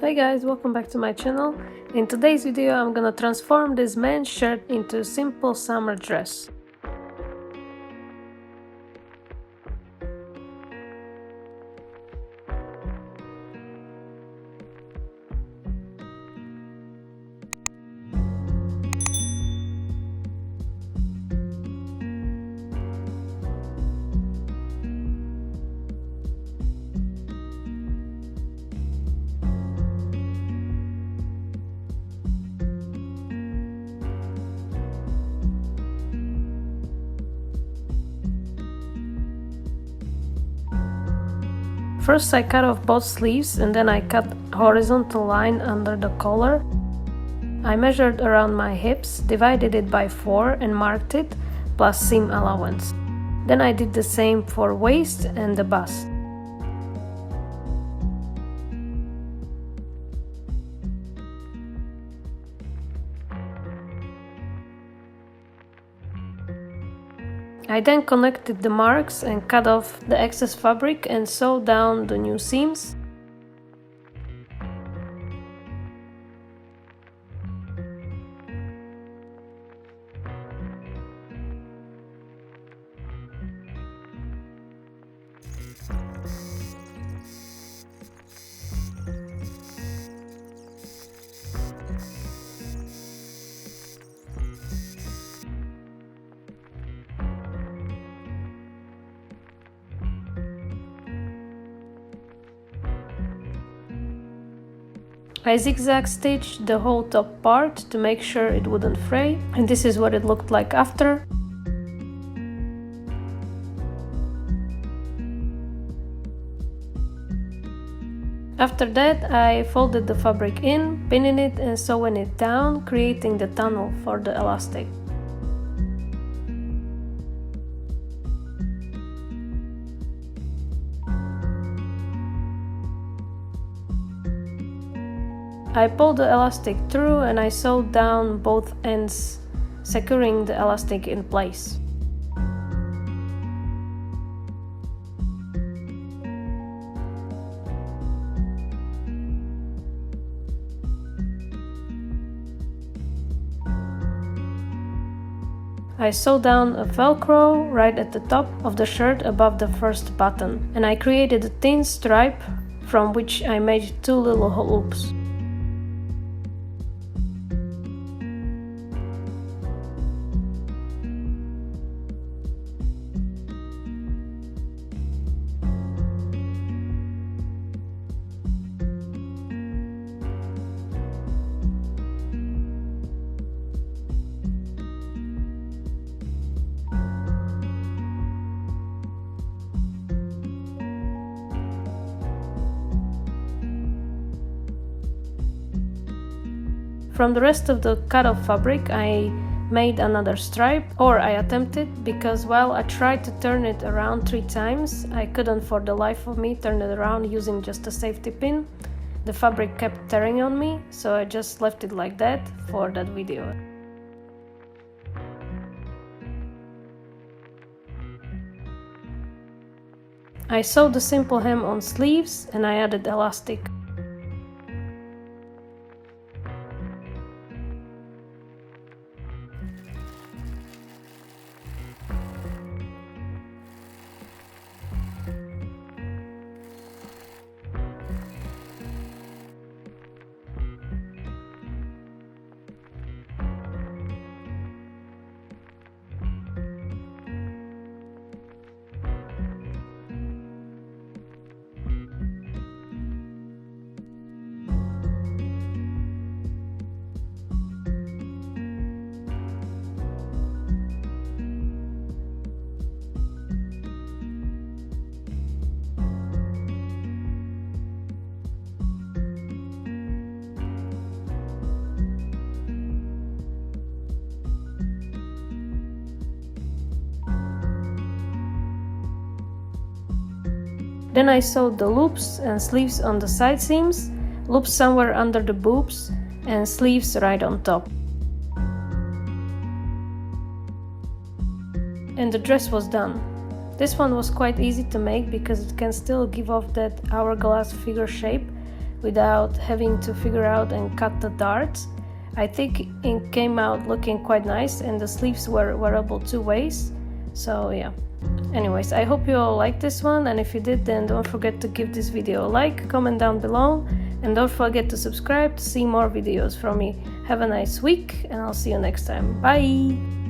Hey guys, welcome back to my channel. In today's video I'm gonna transform this men's shirt into a simple summer dress. First I cut off both sleeves and then I cut a horizontal line under the collar. I measured around my hips, divided it by 4 and marked it, plus seam allowance. Then I did the same for waist and the bust. I then connected the marks and cut off the excess fabric and sewed down the new seams. I zigzag stitched the whole top part to make sure it wouldn't fray, and this is what it looked like after. After that, I folded the fabric in, pinning it and sewing it down, creating the tunnel for the elastic. I pulled the elastic through and I sewed down both ends, securing the elastic in place. I sewed down a velcro right at the top of the shirt above the first button, and I created a thin stripe from which I made 2 little loops. From the rest of the cut-off fabric I made another stripe, or I attempted, because while I tried to turn it around 3 times, I couldn't for the life of me turn it around using just a safety pin. The fabric kept tearing on me, so I just left it like that for that video. I sewed the simple hem on sleeves and I added elastic. Then I sewed the loops and sleeves on the side seams, loops somewhere under the boobs, and sleeves right on top. And the dress was done. This one was quite easy to make because it can still give off that hourglass figure shape without having to figure out and cut the darts. I think it came out looking quite nice, and the sleeves were wearable 2 ways. So yeah. Anyways, I hope you all liked this one, and if you did, then don't forget to give this video a like, comment down below, and don't forget to subscribe to see more videos from me. Have a nice week, and I'll see you next time. Bye!